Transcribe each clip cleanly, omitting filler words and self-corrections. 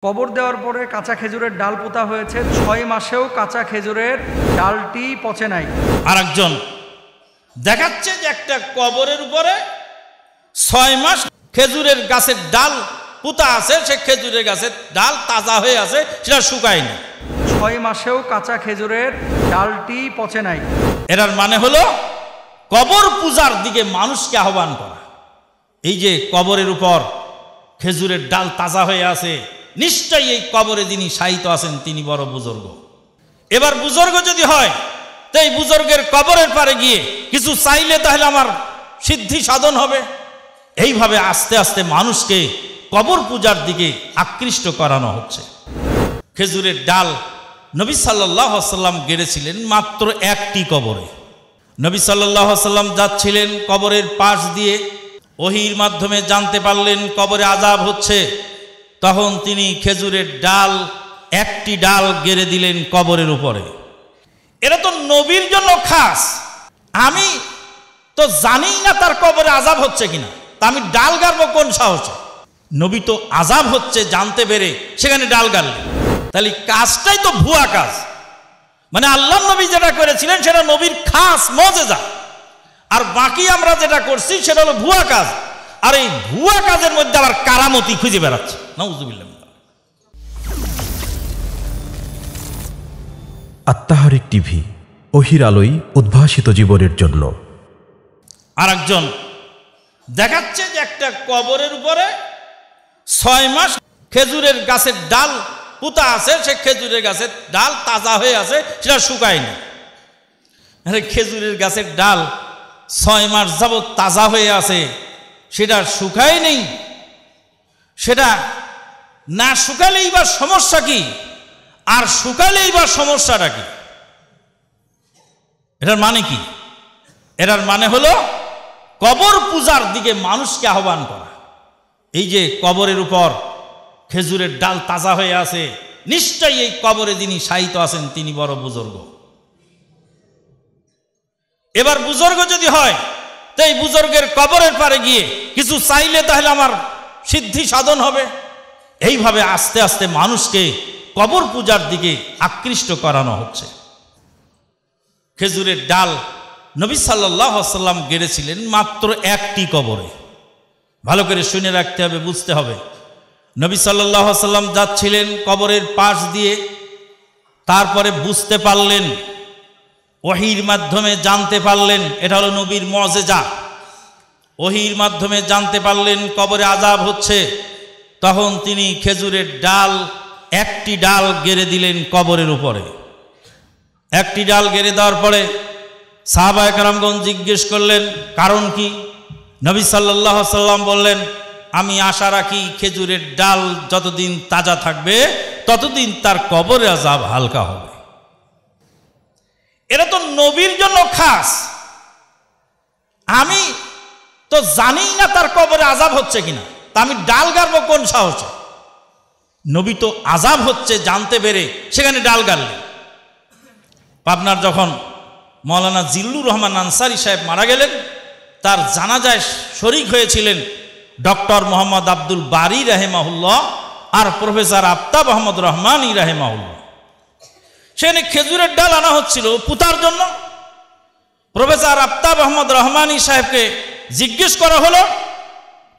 কবর দেওয়ার পরে কাঁচা খেজুরের ডাল পোতা হয়েছে, 6 মাসেও কাঁচা খেজুরের ডালটি পচে নাই। আরেকজন দেখাচ্ছে যে একটা কবরের উপরে 6 মাস খেজুরের গাছের ডাল পোতা আছে, সে খেজুরের গাছের ডাল তাজা হয়ে আছে, সেটা শুকায়নি। 6 মাসেও কাঁচা খেজুরের ডালটি পচে নাই। এর মানে হলো কবর পূজার দিকে মানুষকে আহ্বান করা। এই যে কবরের উপর খেজুরের ডাল তাজা হয়ে আছে, নিশ্চয়ই এই কবরে যিনি শায়িত আছেন তিনি বড় বুজুর্গ। এবার বুজুর্গ যদি হয় তো এই বুজুর্গের কবরের পারে গিয়ে কিছু চাইলে তাহলে আমার সিদ্ধি সাধন হবে। এইভাবে আস্তে আস্তে মানুষকে কবর পূজার দিকে আকৃষ্ট করানো হচ্ছে। খেজুরের ডাল নবী সাল্লাল্লাহু আলাইহি ওয়াসাল্লাম গেড়েছিলেন মাত্র একটি কবরে। নবী সাল্লাল্লাহু আলাইহি ওয়াসাল্লাম যাচ্ছিলেন কবরের পাশ দিয়ে, ওহীর মাধ্যমে জানতে পারলেন কবরে আযাব হচ্ছে। তখন তিনি খেজুরের ডাল একটি ডাল গেড়ে দিলেন কবরের উপরে। এটা তো নবীর জন্য খাস। আমি তো জানি না তার কবরে আযাব হচ্ছে কিনা, তা আমি ডাল গাড়বো কোন সাহসে? নবী তো আযাব হচ্ছে জানতে পেরে সেখানে ডাল গাড়লেন। তাহলে কাজটাই তো ভুয়া কাজ। মানে আল্লাহ নবী যেটা করেছিলেন সেটা নবীর খাস মুজিজা, আর বাকি আমরা যেটা করছি সেটা হলো ভুয়া কাজ। আর এই ভুয়া কাজের মধ্যে আবার কারামতি খুঁজে বেড়াচ্ছে। নাউযুবিল্লাহ। আত্মাহারিক টিভি, ওহির আলোয় উদ্ভাসিত জীবনের জন্য। আরেকজন দেখাচ্ছে যে একটা কবরের উপরে 6 মাস খেজুরের গাছের ডাল পোতা আছে, সে খেজুরের গাছের ডাল তাজা হয়ে আছে, সেটা শুকায়নি। আরে খেজুরের গাছের ডাল 6 মাস যাবৎ তাজা হয়ে আছে, সেটা শুকায় নেই। সেটা না শুকালেই বা সমস্যা কি, আর শুকালেই বা সমস্যাটা কি? এটার মানে কি? এটার মানে হলো কবর পূজার দিকে মানুষকে আহ্বান করা। এই যে কবরের উপর খেজুরের ডাল তাজা হয়ে আছে, নিশ্চয়ই এই কবরে যিনি শায়িত আছেন তিনি বড় বুজুর্গ। এবার বুজুর্গ যদি হয় তো এই বুজুর্গের কবরের পারে গিয়ে কিছু চাইলে তাহলে আমার সিদ্ধি সাধন হবে। এইভাবে আস্তে আস্তে মানুষকে কবর পূজার দিকে আকৃষ্ট করানো হচ্ছে। খেজুরের ডাল নবী সাল্লাল্লাহু আলাইহি ওয়াসাল্লাম গেড়েছিলেন মাত্র একটি কবরে। ভালো করে শুনে রাখতে হবে, বুঝতে হবে। নবী সাল্লাল্লাহু আলাইহি ওয়াসাল্লাম যাচ্ছিলেন কবরের পাশ দিয়ে, তারপরে বুঝতে পারলেন, ওহীর মাধ্যমে জানতে পারলেন, এটা হলো নবীর মুজিজা। ওহীর মাধ্যমে জানতে পারলেন কবরে আযাব হচ্ছে। তখন তিনি খেজুরের ডাল একটি ডাল গেড়ে দিলেন কবরের উপরে। একটি ডাল গেড়ে দেওয়ার পরে সাহাবায়ে কেরামগণ জিজ্ঞেস করলেন কারণ কি? নবী সাল্লাল্লাহু আলাইহি ওয়াসাল্লাম বললেন, আমি আশা রাখি খেজুরের ডাল যতদিন তাজা থাকবে ততদিন তার কবরে আযাব হালকা হবে। এটা তো নবীর জন্য খাস। আমি তো জানি না তার কবরে আযাব হচ্ছে কিনা, তা আমি ডাল গাড়বো কোন সাহসে? নবী তো আযাব হচ্ছে জানতে পেরে সেখানে ডাল গাড়লেন। পাবনার যখন মাওলানা জিল্লুর রহমান আনসারী সাহেব মারা গেলেন, তার জানাজায় শরীক হয়েছিলেন ডক্টর মোহাম্মদ আব্দুল বারী রাহিমাহুল্লাহ আর প্রফেসর আফতাব আহমদ রহমানী রাহিমাহুল্লাহ। সেখানে খেজুরের ডাল আনা হচ্ছিল পুতার জন্য। প্রফেসর আফতাব আহমদ রহমানী সাহেবকে জিজ্ঞেস করা হলো,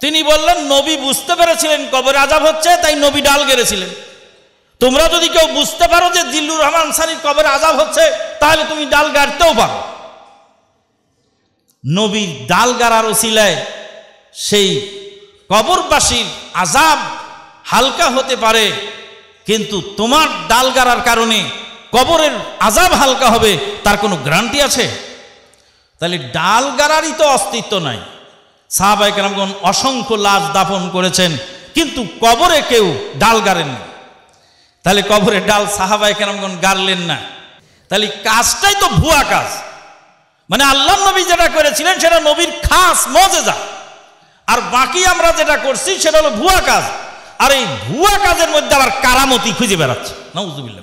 তিনি বললেন নবী বুঝতে পেরেছিলেন কবরে আযাব হচ্ছে, তাই নবী ডাল গেড়েছিলেন। তোমরা যদি কেউ বুঝতে পারো যে জিল্লুর রহমান আনসারীর কবরে আযাব হচ্ছে, তাহলে তুমি ডাল গাড়তেও পারো। নবীর ডাল গাড়ার ওসিলায় সেই কবরবাসীর আযাব হালকা হতে পারে, কিন্তু তোমার ডাল গাড়ার কারণে কবরের আযাব হালকা হবে তার কোনো গ্যারান্টি আছে? তাহলে ডাল গাড়ারই তো অস্তিত্ব নাই। সাহাবায়ে কেরামগণ অসংখ্য লাশ দাফন করেছেন, কিন্তু কবরে কেউ ডাল গাড়েন না। তাহলে কবরে ডাল সাহাবায়ে কেরামগণ গাড়লেন না, তাহলে কাজটাই তো ভুয়া কাজ। মানে আল্লাহ নবী যেটা করেছিলেন সেটা নবীর খাস মুজিজা, আর বাকি আমরা যেটা করছি সেটা হলো ভুয়া কাজ। আর এই ভুয়া কাজের মধ্যে আবার কারামতি খুঁজে বেড়াচ্ছে। নাউযুবিল্লাহ।